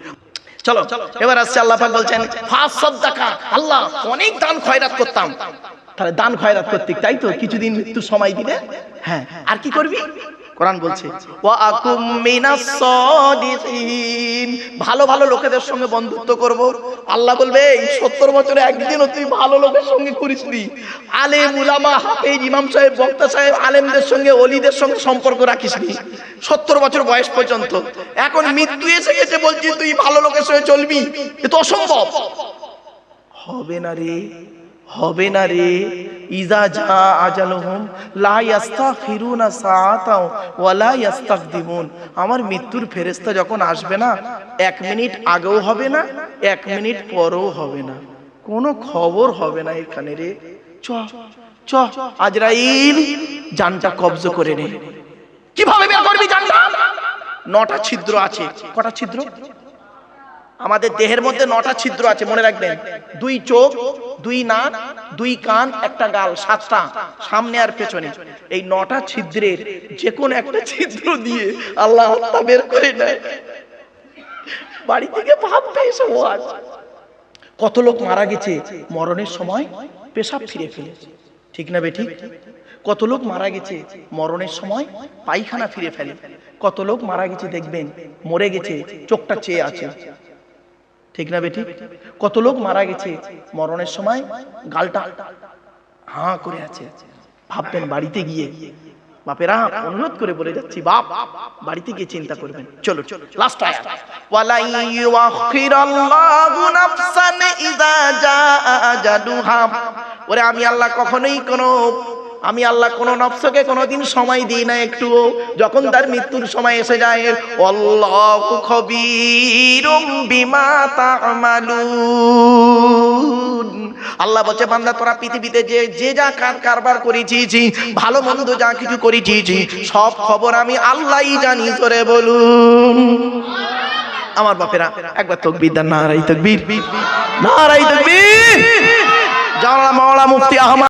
চলো এবার আসছে, আল্লাহ পাক বলছেন ফাসাদাকা, আল্লাহ অনেক দান খয়রাত করতাম। তাহলে দান খয়রাত করতে, তাই তো কিছুদিন একটু সময় দিবে, হ্যাঁ, আর কি করবি? কোরআন বলছে ওয়া আকুম মিনাস সাদিকিন, ভালো ভালো লোকেদের সঙ্গে বন্ধুত্ব করব। আল্লাহ বলবে এই 70 বছরে একদিনও তুই ভালো লোকের সঙ্গে করিসনি, আলেম উলামা হাফেজ ইমাম সাহেব বক্তা সাহেব আলেমদের সঙ্গে ওলিদের সঙ্গে সম্পর্ক রাখিসনি 70 বছর বয়স পর্যন্ত। এখন মৃত্যু এসে গেছে বলছিস তুই ভালো লোকের সঙ্গে চলবি, এ তো অসম্ভব। হবে না রে, হবে না রে। ইজা জা আজালুহুম লা ইস্তাখিরুনা সাআতাও ওয়া লা ইস্তাকদিমুন, আমার মৃত্যুর ফেরেশতা যখন আসবে না, 1 মিনিট আগেও হবে না, 1 মিনিট পরেও হবে না, কোনো খবর হবে না এখানে রে। চ চ আজরাইল জানটা কবজ করে নে। কিভাবে বের করবি জানটা? 9টা ছিদ্র আছে। কটা ছিদ্র? আমাদের দেহের মধ্যে 9টা ছিদ্র আছে, মনে রাখবেন। 2 চোখ, 2 নাক, 2 কান, 1টা গাল, 7টা সামনে আর পেছনে। এই 9টা ছিদ্রের যে কোনো একটা ছিদ্র দিয়ে আল্লাহ আত্মা বের করে নেয়। বাড়ি থেকে ভাববে এসব ওয়াজ। কত লোক মারা গেছে মরণের সময় পেশাব ফিরে ফেলেছে, ঠিক না বেঠিক? কত লোক মারা গেছে মরণের সময় পায়খানা ফিরে ফেলে। কত লোক মারা গেছে দেখবেন মরে গেছে চোখটা চেয়ে আছে, ঠিক না বেঠিক? কত লোক মারা গেছে মরণের সময় গালটা হাঁ করে আছে। ভাববেন বাড়িতে গিয়ে, বাপেরা অনুরোধ করে বলে যাচ্ছি, বাপ বাড়িতে গিয়ে চিন্তা করবেন। চলো লাস্ট আয়াত, ওয়ালা ইউআখিরাল্লাহু নাফসান ইযা জাআ আজালুহা। ওরে আমি আল্লাহ কখনোই আমি আল্লাহ কোন নফসকে কোনোদিন সময় দিই না একটু, যখন তার মৃত্যুর সময় এসে যায়। আল্লাহু খবীরুম বিমা তা'মালুন, আল্লাহ বলছে বান্দা তোরা পৃথিবীতে যে যা কারবার করেছিস, ভালো মন্দ যা কিছু করেছিস, সব খবর আমি আল্লাহই জানি। তোরে বলুন আমার বাপেরা একবার তাকবীর দেন, নারায়ে তাকবীর, নারায়ে তাকবীর। জানা মাওলানা মুফতি আহমদ